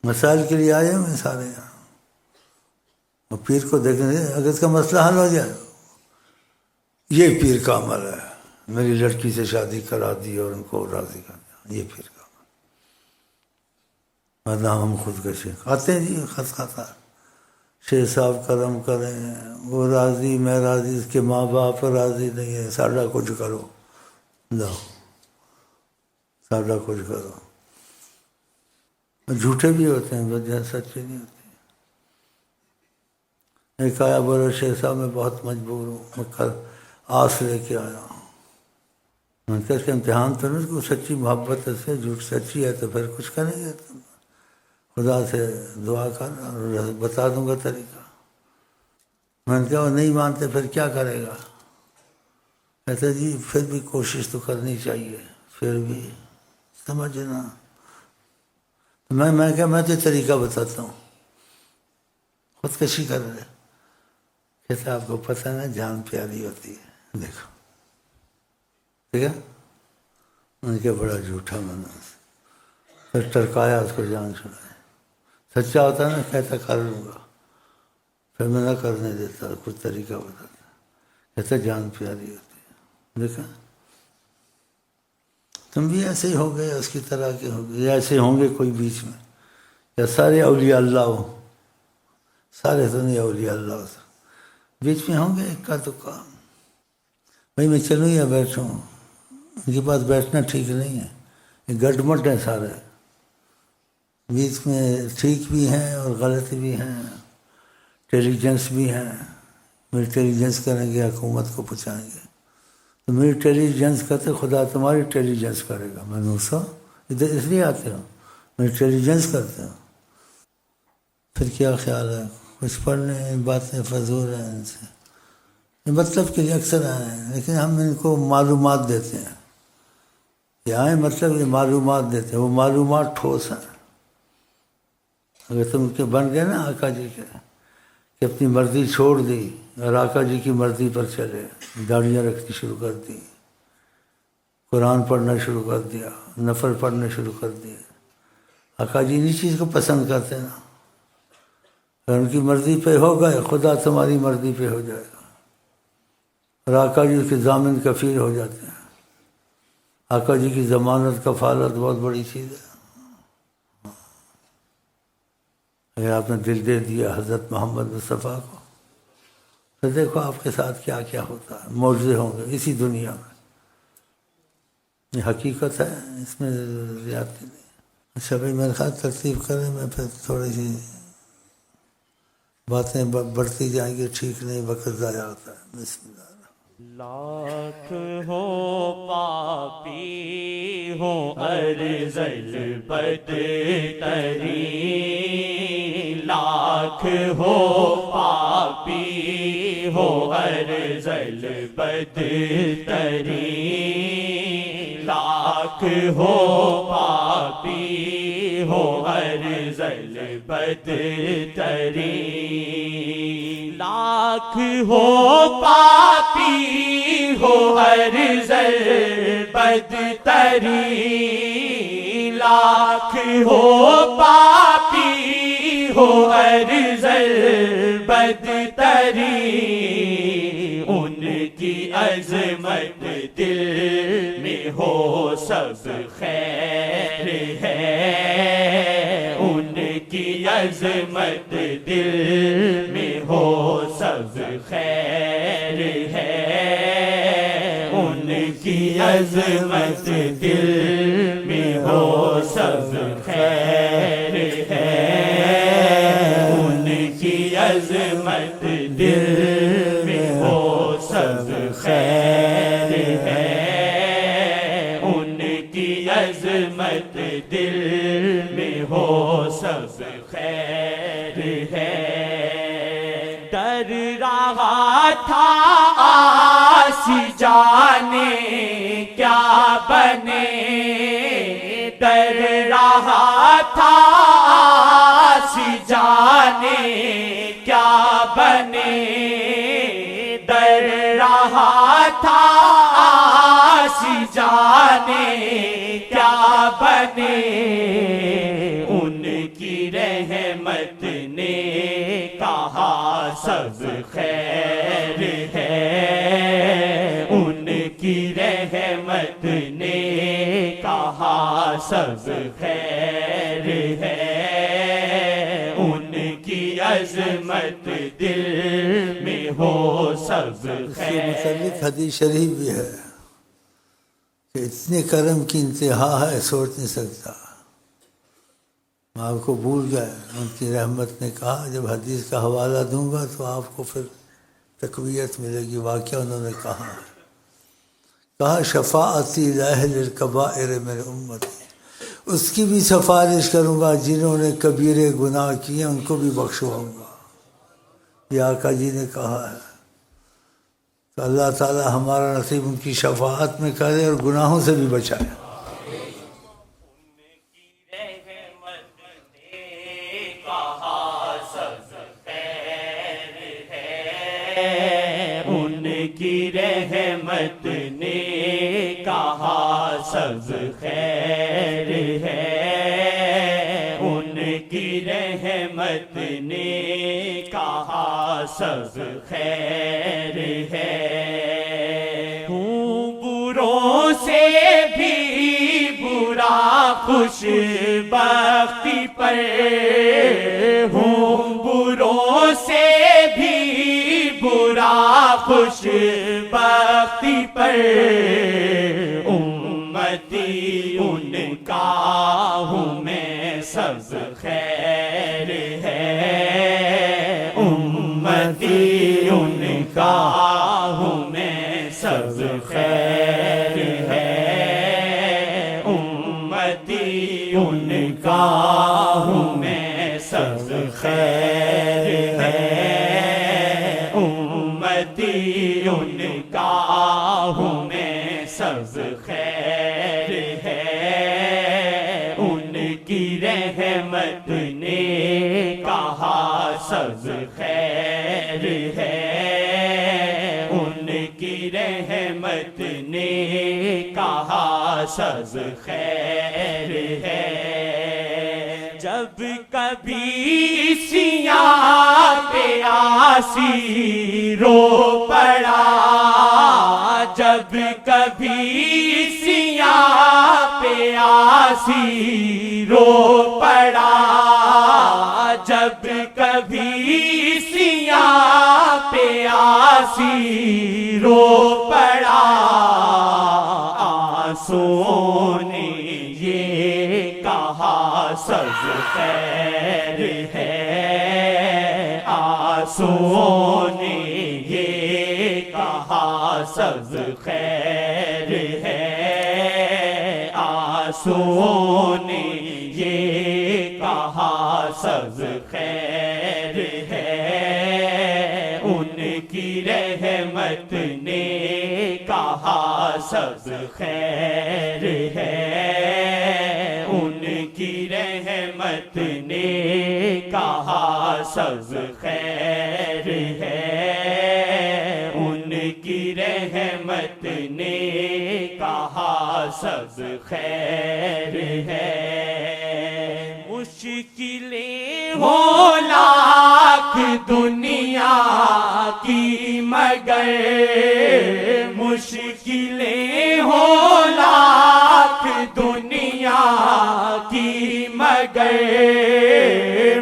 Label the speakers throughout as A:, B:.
A: مسائل کے لیے آئے ہیں سارے یہاں، اور پیر کو دیکھنے اگر اس کا مسئلہ حل ہو جائے، یہ پیر کا عمل ہے، میری لڑکی سے شادی کرا دی اور ان کو راضی کر دیا، یہ پیر کا عمل۔ ورنہ ہم خود کشی کھاتے ہیں جی، خط کھاتا، شیخ صاحب کرم کریں، وہ راضی میں راضی، اس کے ماں باپ راضی نہیں ہے، ساڈا کچھ کرو، جاؤ ساڈا کچھ کرو۔ جھوٹے بھی ہوتے ہیں وجہ سچے نہیں ہوتے۔ ایک آیا بولے شیخ صاحب میں بہت مجبور ہوں، میں کل آس لے کے آیا ہوں۔ میں نے کہا اس کا امتحان تو نہیں، کوئی سچی محبت سے، جھوٹ سچی ہے تو پھر کچھ کریں گے، خدا سے دعا کر اور بتا دوں گا طریقہ۔ میں نے کہا وہ نہیں مانتے پھر کیا کرے گا؟ کہتے جی پھر بھی کوشش تو کرنی چاہیے، پھر بھی سمجھنا۔ میں کہا میں تو طریقہ بتاتا ہوں، خودکشی کر رہے۔ کہتے آپ کو پتہ نا جان پیاری ہوتی ہے، دیکھو ٹھیک ہے۔ میں نے کہا بڑا جھوٹا بنا، پھر ٹرکایا اس کو جان چھڑائے۔ سچا ہوتا نا کہتا کر لوں گا، پھر میں نہ کرنے دیتا، کچھ طریقہ بتاتا، کہتا جان پیاری ہوتی ہے۔ دیکھا تم بھی ایسے ہی ہو گئے، اس کی طرح کے ہو گئے، یا ایسے ہوں گے کوئی بیچ میں، یا سارے اولیاء اللہ ہو، سارے تو نہیں اولیاء اللہ ہو، بیچ میں ہوں گے ایک کا دکا۔ بھائی میں چلوں یا بیٹھوں؟ ان کے پاس بیٹھنا ٹھیک نہیں ہے، یہ گڈ مٹ ہیں سارے، بیچ میں ٹھیک بھی ہیں اور غلط بھی ہیں، انٹیلیجنس بھی ہیں۔ میری انٹیلیجنس کریں گے حکومت کو پہنچائیں گے، تو میری انٹیلیجنس کرتے خدا تمہاری انٹیلیجنس کرے گا۔ میں نے سو ادھر اس لیے آتے ہو، میں انٹیلیجنس کرتے ہوں۔ پھر کیا خیال ہے کچھ پڑھ لیں، باتیں فضول ہیں ان سے، مطلب کے لیے اکثر آئے ہیں، لیکن ہم ان کو معلومات دیتے ہیں، یہ آئیں مطلب یہ معلومات دیتے ہیں، وہ معلومات ٹھوس ہیں۔ اگر تم کے بن گئے نا آقا جی کے، کہ اپنی مرضی چھوڑ دی اور آقا جی کی مرضی پر چلے، داڑیاں رکھنی شروع کر دی، قرآن پڑھنا شروع کر دیا، نفل پڑھنا شروع کر دیا، آقا جی انہی چیز کو پسند کرتے نا، اگر ان کی مرضی پہ ہو گئے خدا تمہاری مرضی پہ ہو جائے گا، اور آقا جی کے ضامن کفیل ہو جاتے ہیں۔ آقا جی کی ضمانت کفالت بہت بڑی چیز ہے۔ اگر آپ نے دل دے دیا حضرت محمد مصطفیٰ کو، تو دیکھو آپ کے ساتھ کیا کیا ہوتا ہے، معجزے ہوں گے اسی دنیا میں، یہ حقیقت ہے، اس میں زیادتی نہیں۔ اچھا بھائی میرے خیال ترتیب کریں، میں پھر تھوڑی سی باتیں بڑھتی جائیں گی، ٹھیک نہیں، وقت ضائع ہوتا ہے۔ بسم اللہ۔
B: لاکھ ہو پاپی ہو ارذل بدتری، لاکھ ہو پاپی ہو ارذل بدتری، لاکھ ہو پاپی ہو ارذل بدتری، لاکھ ہو پاپی ہو ارذل بدتری، لاکھ ہو پاپی ہو ارذل بدتری، ان کی عظمت دل میں ہو سب خیر ہے، ان کی عظمت دل میں ہو سب خیر ہے، ان کی عظمت دل میں ہو سب خیر ہے، ان کی عظمت دل میں ہو سب خیر ہے، ان کی عظمت دل میں ہو سب خیر ہے۔ ڈر رہا تھا آسی جانے کیا بنے، ڈر رہا تھا آسی جانے کیا بنے، ڈر رہا تھا آسی جانے کیا بنے، ان کی رحمت نے کہا سب خیر ہے، ان کی رحمت نے کہا سب خیر ہے، ان کی عظمت دل میں ہو سب
A: اس کے
B: خیر۔
A: متعلق حدیث شریف بھی ہے کہ اتنے کرم کی انتہا ہے سوچ نہیں سکتا۔ میں آپ کو بھول گئے، ان کی رحمت نے کہا جب حدیث کا حوالہ دوں گا تو آپ کو پھر تقویت ملے گی۔ واقعہ انہوں نے کہا ہے، کہا شفاعتی لأہل الکبائر میرے امت، اس کی بھی سفارش کروں گا جنہوں نے کبیرے گناہ کیے، ان کو بھی بخشواؤں گا۔ یہ آقا جی نے کہا ہے، تو اللہ تعالی ہمارا نصیب ان کی شفاعت میں کرے اور گناہوں سے بھی بچائے۔
B: ان کی رحمت نے کہا سب خیر ہے، ان کی رحمت نے کہا سب خیر ہے، ہوں بروں سے بھی برا خوش بختی پر، ہوں بروں سے بھی برا خوش بختی پر، امتی ان کا ہوں میں سب خیر ہے، امتی ان کا ہوں میں سب خیر ہے، امتی ان کا ہوں میں سب خیر ہے، امتی ان کا ہوں میں سب خیر ہے، ان کی رحمت نے کہا سب خیر ہے، ان کی رحمت نے کہا سب خیر ہے، جب کبھی سیاہ پہ آسی رو پڑا، جب کبھی سیاہ پہ آسی رو پڑا، جب کبھی سیاہ پہ آسی رو پڑا، آنسوؤں نے یہ کہا سب خیر ہے، آنسوؤں نے یہ کہا سب خیر ہے، آنسوؤں نے یہ کہا سب خیر ہے، ان کی رحمت نے کہا سب خیر ہے، ان کی رحمت نے کہا سب خیر ہے، ان کی رحمت نے کہا سب خیر ہے، مشکلیں ہو لاکھ دنیا کی مگر، مشکلیں ہو لاکھ دنیا کی مگر،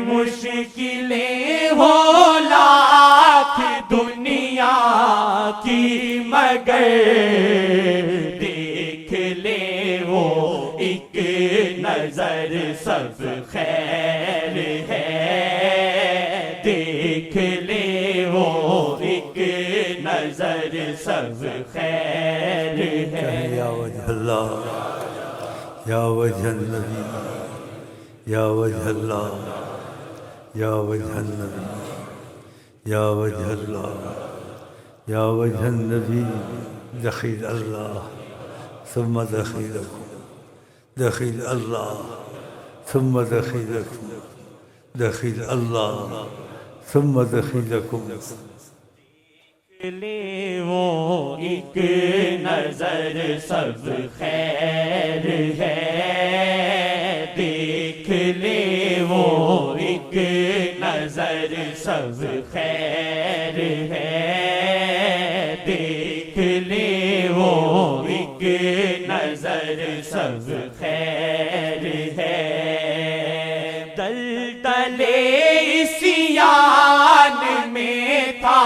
B: مشکلیں ہو لاکھ دنیا کی مگر، دیکھ لے وہ ایک نظر سب خیر ہے، دیکھ لے وہ ایک نظر سب خیر ہے،
A: یا وجہ اللہ، یا وجہ النبی، یا وجہ اللہ، یا وجہ النبی، یا وجہ اللہ، یا وجہ النبی، دخیل اللہ ثم دخیلکم، دخیل اللہ ثم دخیلکم، دخیل اللہ ثم دخیلکم،
B: لے وہ ایک نظر سب خیر ہے، دیکھ لے وہ وہ ایک نظر سب خیر ہے، دیکھ لے وہ ایک نظر سب خیر ہے۔ دلدل عصیان میں تھا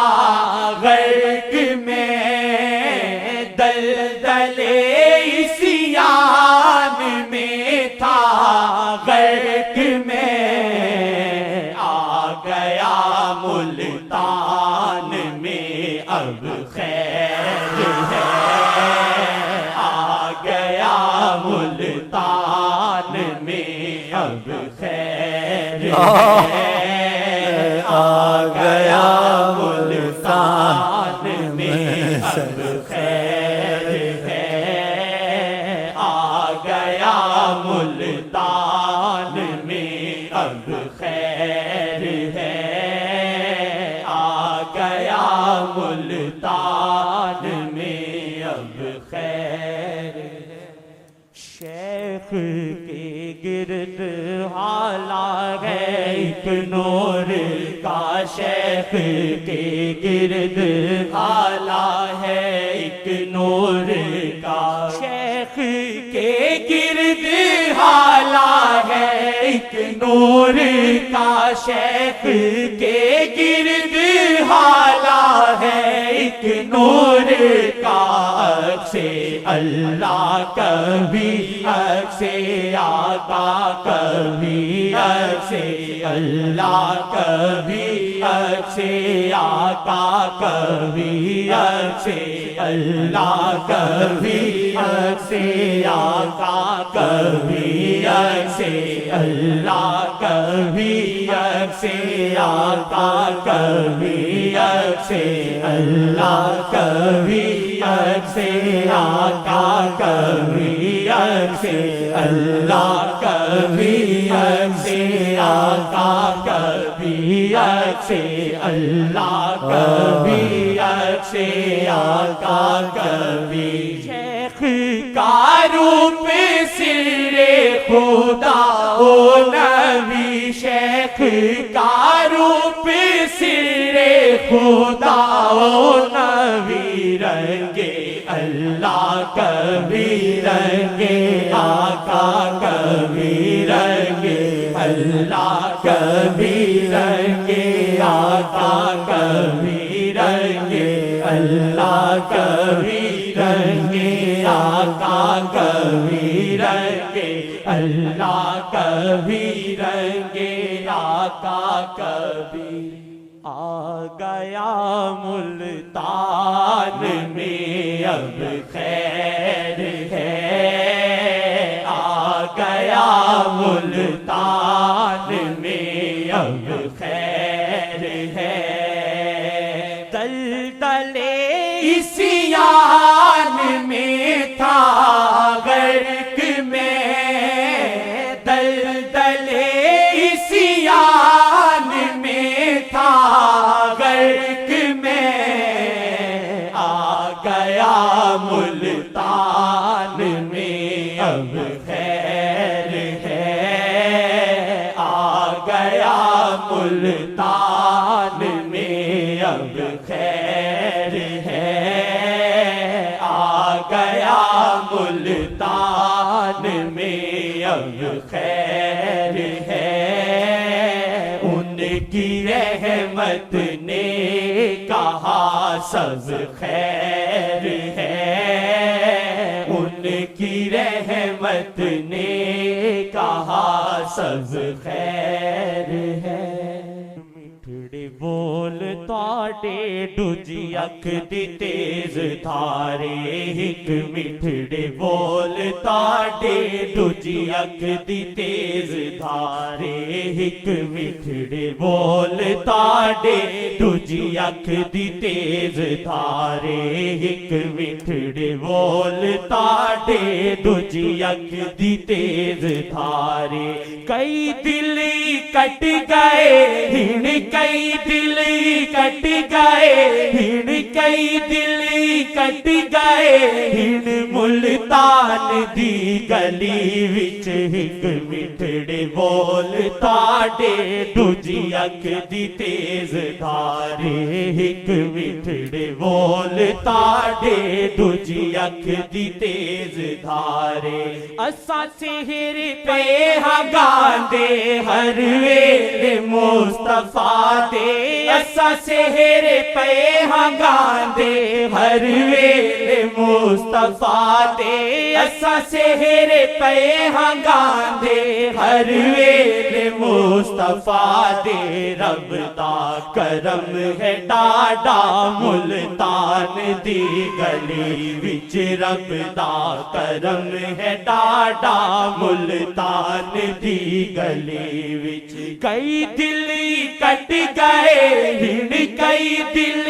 B: غرق میں، دلدل عصیان میں تھا غرق میں، آ گیا ملتان میں اب خیر ہے، آ گیا ملتان میں اب خیر ہے،
A: آ گیا ملتان
B: میں اب خیر ہے، آ گیا ملتان میں اب خیر ہے، آ گیا ملتان میں اب خیر ہے۔ شیخ کے گرد حالا ہے ایک نور کا، شیخ کے گرد حالا ہے ایک نور کا، شیخ کے گرد حالا ہے ایک نور کا، شیخ کے گرد حالا ہے ایک نور کا، عکس اللہ کبھی عکس آقا کبھی عکس اللہ کبھی عکس آقا کبھی عکس اللہ کبھی عکس آقا کبھی عکس اللہ کبھی عکس آقا کبھی عکس اللہ کبھی عکس آقا کبھی عکس اللہ کبھی عکس آقا کبھی عکس اللہ کبھی عکس آقا کبھی، شیخ کا روپ سر خدا و نبی، شیخ کا روپ سر خدا و نبی، رنگ اللہ کبھی رنگ آقا کبھی رنگ اللہ کبھی رنگ آقا کبھی رنگ اللہ کبھی رنگ آقا کبھی رنگ اللہ کبھی رنگ آقا کبھی، آ گیا ملتان میں اب خیر ہے، آ گیا ملتان میں اب خیر ہے، دلدل عصیان میں تھا غرق میں، دلدل عصیان میں تھا غرق میں، آ گیا ملتان میں اب خیر ہے، آ گیا ملتان میں اب خیر ہے، آ گیا ملتان میں اب خیر ہے، ان کی رحمت نے کہا سب خیر ہے، ان کی رحمت نے کہا سب خیر ہے، میٹھڑے بول تاڑے ڈوجی اکھ دی تیز دھارے، ایک میٹھڑے بول تاڑے ڈوجی اکھ دی تیز دھارے، ایک میٹھڑے بول تاڑے ڈوجی اکھ دی تیز دھارے، ایک میٹھڑے بول تاڑے ڈوجی اکھ دی تیز دھارے، کئی دل کٹ گئے ہن کئی دل کٹ گئے ہن کئی دل کٹ گئے ہن ملتان دی گلی وچ ہک مٹھڑے بول تاڑے دوجی اکھ دی تیز دھارے ہک مٹھڑے بول تاڑے دوجی اکھ دی تیز دھارے اساں سحر پہ ہاں گاندے ہر ویلے مصطفیٰ دے اساں سحر پہ ہاں گاندے ہر ویلے مصطفیٰ دے اساں سحر پہ ہاں گاندے ہر ویلے مصطفیٰ دے رب دا کرم ہے ڈاڈا ملتان دی گلی وچ رب دا کرم ہے ڈاڈا ملتان دی گلی وچ کئی دل کٹ گئے ہن کئی دل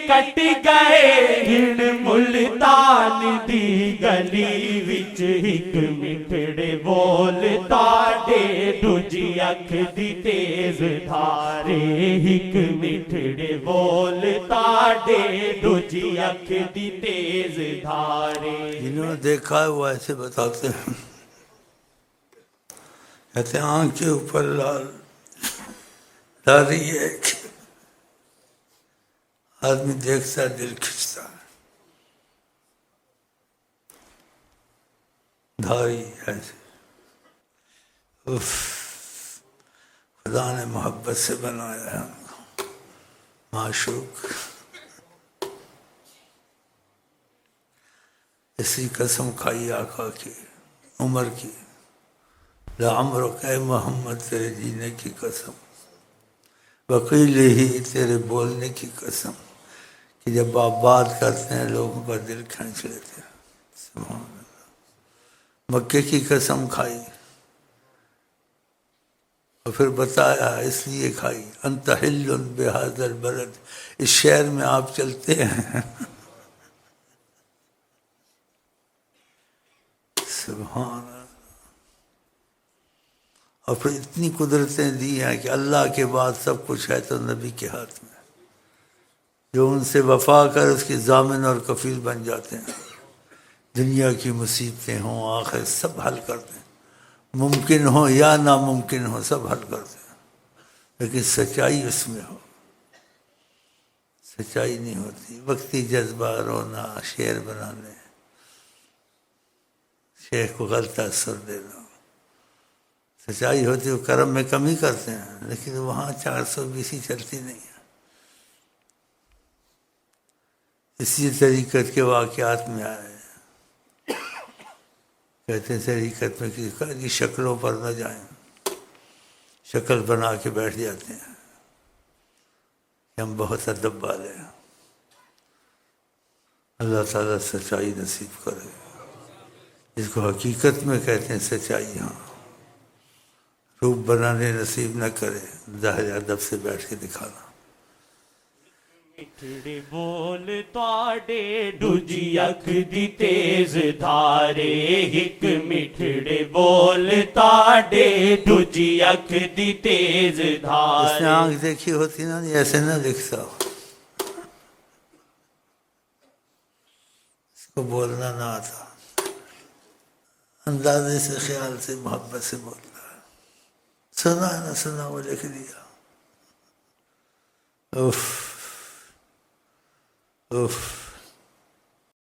B: کٹ گئے ہن ملتان دی گلی وچ ہک مٹھڑے بول تاڑے دوجی اکھ دی تیز دھارے ہک مٹھڑے بول تاڑے دوجی اکھ دی تیز دھارے
A: جنہوں نے دیکھا ہے وہ ایسے بتاتے ہیں، کہتے ہیں آنکھ کے اوپر لال داری ہے کہ آدمی دیکھتا ہے دل کھنچتا ہے، دھاری ایسے اف خدا نے محبت سے بنایا ہے ہم کو معشوق، اسی قسم کھائی آقا کی عمر کی، لعمرک اے محمد تیرے جینے کی قسم، وکیل ہی تیرے بولنے کی قسم، کہ جب آپ بات کرتے ہیں لوگوں کا دل کھینچ لیتے ہیں، سبحان اللہ، مکے کی قسم کھائی اور پھر بتایا اس لیے کھائی، انت حل بہذا البلد، اس شہر میں آپ چلتے ہیں سبحان اللہ، اور پھر اتنی قدرتیں دی ہیں کہ اللہ کے بعد سب کچھ ہے تو نبی کے ہاتھ میں، جو ان سے وفا کر اس کی ضامن اور کفیل بن جاتے ہیں، دنیا کی مصیبتیں ہوں آخر سب حل کرتے ہیں، ممکن ہو یا ناممکن ہو سب حل کرتے ہیں، لیکن سچائی اس میں ہو، سچائی نہیں ہوتی، وقتی جذبہ رونا، شعر بنانے، شیخ کو غلط اثر دینا، سچائی ہوتی ہے، کرم میں کمی کرتے ہیں، لیکن وہاں 420 چلتی نہیں ہے، اسی طریقت کے واقعات میں آئے ہیں، کہتے ہیں طریقت میں کہ شکلوں پر نہ جائیں، شکل بنا کے بیٹھ جاتے ہیں کہ ہم بہت ادب والے ہیں، اللہ تعالیٰ سچائی نصیب کرے، اس کو حقیقت میں کہتے ہیں سچائی، ہاں روپ بنانے نصیب نہ کرے، ظاہر ادب سے بیٹھ کے دکھانا،
B: مٹھڑے بول تاڑے دوجی اکھ دی تیز دھارے ہک مٹھڑے بول تاڑے دوجی اکھ دی تیز
A: اس نے
B: دھارے
A: آنکھ دیکھی ہوتی نا ایسے نہ دکھتا، اس کو بولنا نہ آتا، اندازے سے خیال سے محبت سے بولتا ہے، سنا ہے نہ سنا وہ لکھ دیا، اف اف